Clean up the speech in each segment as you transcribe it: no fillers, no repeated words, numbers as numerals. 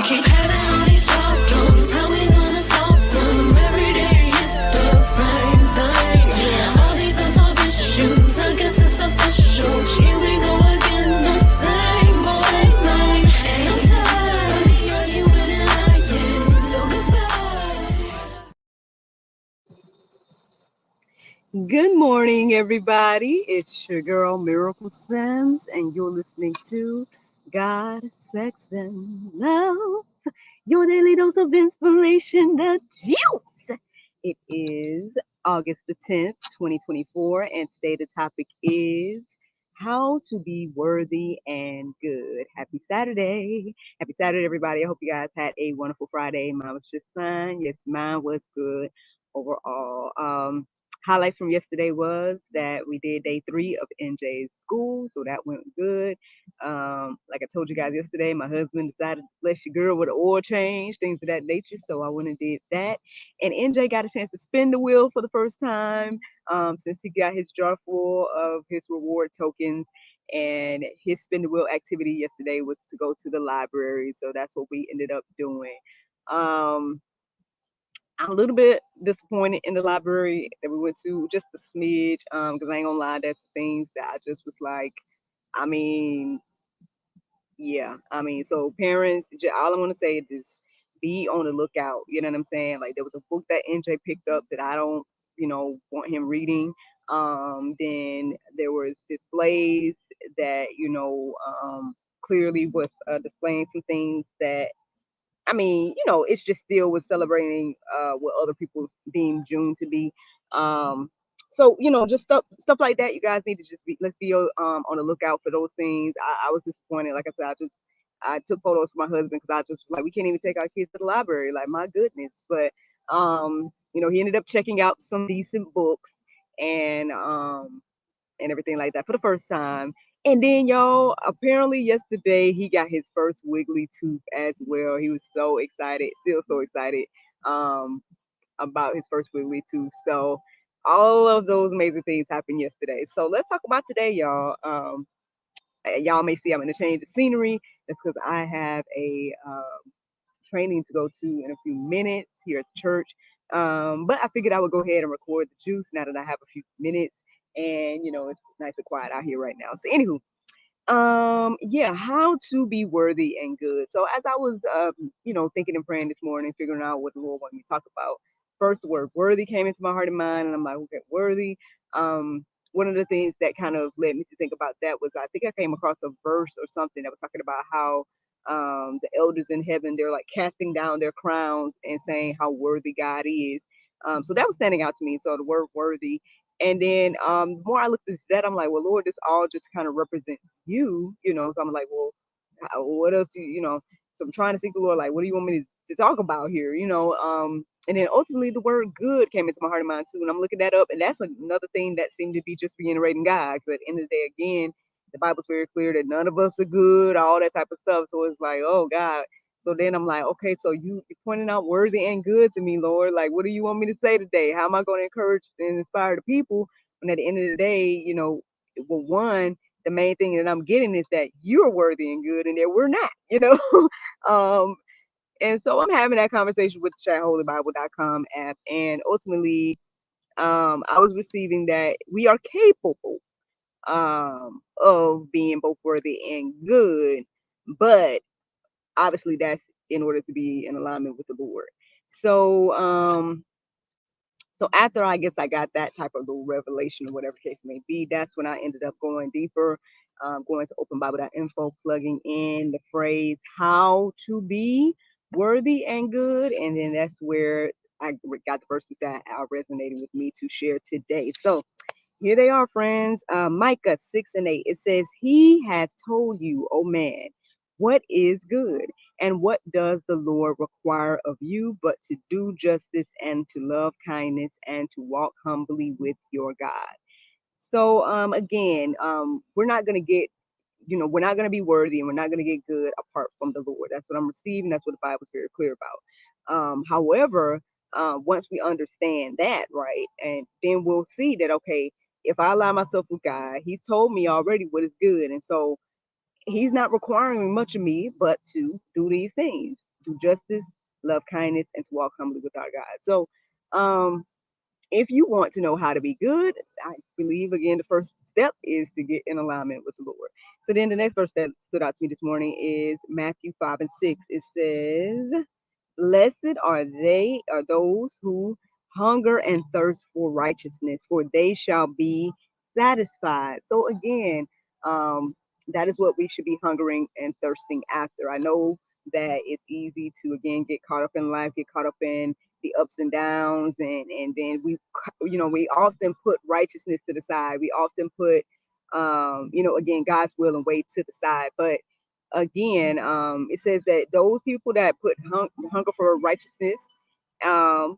Keep having all these problems, how we gonna solve them? Every day it's the same thing. All these unsolved issues, I guess it's official. Here we go again, the same old thing. And I'm tired of the arguing and lying, so goodbye. Good morning, everybody. It's your girl, Miracle Sims, and you're listening to God, Sex, and Love, your daily dose of inspiration, the juice. It is August the 10th, 2024, and today the topic is how to be worthy and good. Happy Saturday. Happy Saturday, everybody. I hope you guys had a wonderful Friday. Mine was just fine. Yes, mine was good overall. Highlights from yesterday was that we did day 3 of NJ's school, so that went good. Like I told you guys yesterday, my husband decided to bless your girl with an oil change, things of that nature, so I went and did that. And NJ got a chance to spin the wheel for the first time since he got his jar full of his reward tokens. And his spin the wheel activity yesterday was to go to the library, so that's what we ended up doing. I'm a little bit disappointed in the library that we went to, just a smidge, because I ain't gonna lie, there's things that I just was like, I mean, yeah, so parents, all I want to say is just be on the lookout. You know what I'm saying? Like there was a book that NJ picked up that I don't, want him reading. Then there was displays that, clearly was displaying some things that it's just still was celebrating what other people deem June to be. So just stuff like that. You guys need to just let's be on the lookout for those things. I was disappointed. Like I said, I took photos for my husband because I just like we can't even take our kids to the library. Like my goodness, but he ended up checking out some decent books and everything like that for the first time. And then, y'all, apparently yesterday he got his first wiggly tooth as well. He was so excited, still so excited um, about his first wiggly tooth. So all of those amazing things happened yesterday. So let's talk about today, y'all. Y'all may see I'm going to change the scenery. That's because I have a training to go to in a few minutes here at the church. But I figured I would go ahead and record the juice now that I have a few minutes. And it's nice and quiet out here right now. So anywho, yeah, how to be worthy and good. So as I was thinking and praying this morning, figuring out what the Lord wanted me to talk about, first the word worthy came into my heart and mind, and I'm like, okay, worthy. One of the things that kind of led me to think about that was I think I came across a verse or something that was talking about how the elders in heaven, they're like casting down their crowns and saying how worthy God is. So that was standing out to me. So the word worthy. And then the more I looked at that, I'm like, well, Lord, this all just kind of represents you, So I'm like, well, what else So I'm trying to seek the Lord, like, what do you want me to talk about here, And then ultimately the word good came into my heart and mind too. And I'm looking that up. And that's another thing that seemed to be just reiterating God. But at the end of the day, again, the Bible's very clear that none of us are good, all that type of stuff. So it's like, oh God. So then I'm like, okay, so you're pointing out worthy and good to me, Lord. Like, what do you want me to say today? How am I going to encourage and inspire the people when at the end of the day, well, one, the main thing that I'm getting is that you're worthy and good and that we're not, and so I'm having that conversation with the chatholybible.com app. And ultimately, I was receiving that we are capable of being both worthy and good, but obviously that's in order to be in alignment with the Lord. So after I guess I got that type of little revelation or whatever case may be, that's when I ended up going deeper, going to openbible.info, plugging in the phrase how to be worthy and good. And then that's where I got the verses that are resonating with me to share today. So here they are, friends. Micah 6:8. It says, He has told you, oh man, what is good, and what does the Lord require of you but to do justice and to love kindness and to walk humbly with your God. So again, we're not going to get, we're not going to be worthy and we're not going to get good apart from the Lord. That's what I'm receiving. That's what the Bible's very clear about. However, once we understand that, right, and then we'll see that, okay, if I align myself with God, He's told me already what is good. And so He's not requiring much of me but to do these things. do justice, love kindness, and to walk humbly with our God. So, if you want to know how to be good, I believe again the first step is to get in alignment with the Lord. So then the next verse that stood out to me this morning is Matthew 5:6. It says, "Blessed are those who hunger and thirst for righteousness, for they shall be satisfied." So again, that is what we should be hungering and thirsting after. I know that it's easy to again get caught up in life, get caught up in the ups and downs, and then we often put righteousness to the side. We often put again God's will and way to the side. But again, it says that those people that put hunger for righteousness, um,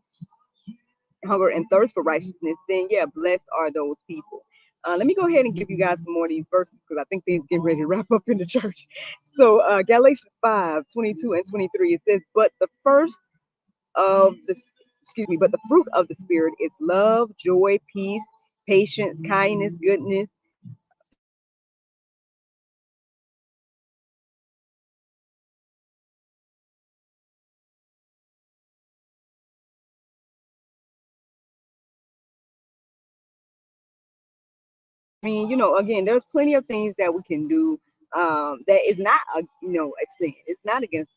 hunger and thirst for righteousness, then yeah, blessed are those people. Let me go ahead and give you guys some more of these verses because I think things get ready to wrap up in the church. So Galatians 5:22 and 23, it says, "But the first of the but the fruit of the spirit is love, joy, peace, patience, kindness, goodness, I mean, again, there's plenty of things that we can do that is not a sin. It's not against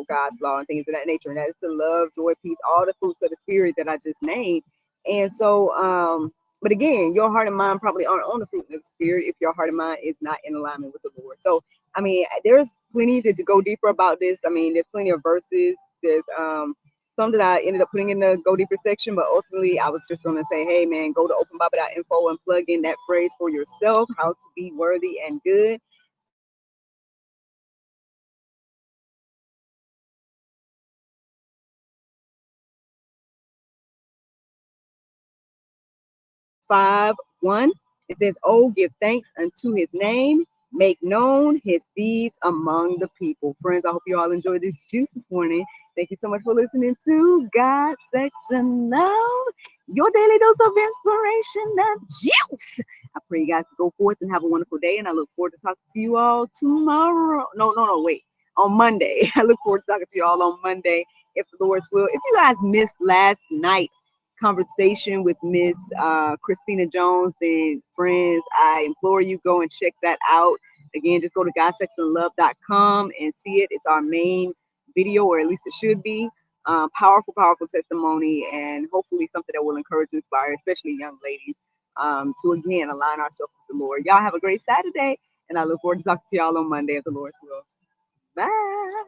God's law and things of that nature. And that is to love, joy, peace, all the fruits of the spirit that I just named. And so, but again, your heart and mind probably aren't on the fruit of the spirit if your heart and mind is not in alignment with the Lord. So, I mean, there's plenty to go deeper about this. I mean, there's plenty of verses. There's some that I ended up putting in the go deeper section, but ultimately I was just going to say, hey man, go to openbible.info and plug in that phrase for yourself, how to be worthy and good. 5:1. It says, "Oh, give thanks unto his name, make known his deeds among the people." Friends, I hope you all enjoyed this juice this morning. Thank you so much for listening to God, Sex, and Love, your daily dose of inspiration and juice. I pray you guys go forth and have a wonderful day, and I look forward to talking to you all tomorrow. No, wait. On Monday. I look forward to talking to you all on Monday, if the Lord's will. If you guys missed last night, conversation with Miss Christina Jones, then friends, I implore you go and check that out. Again, just go to godsexandlove.com and see it. It's our main video, or at least it should be. Powerful testimony, and hopefully something that will encourage and inspire, especially young ladies, to again align ourselves with the Lord. Y'all have a great Saturday, and I look forward to talking to y'all on Monday if the Lord's will. Bye.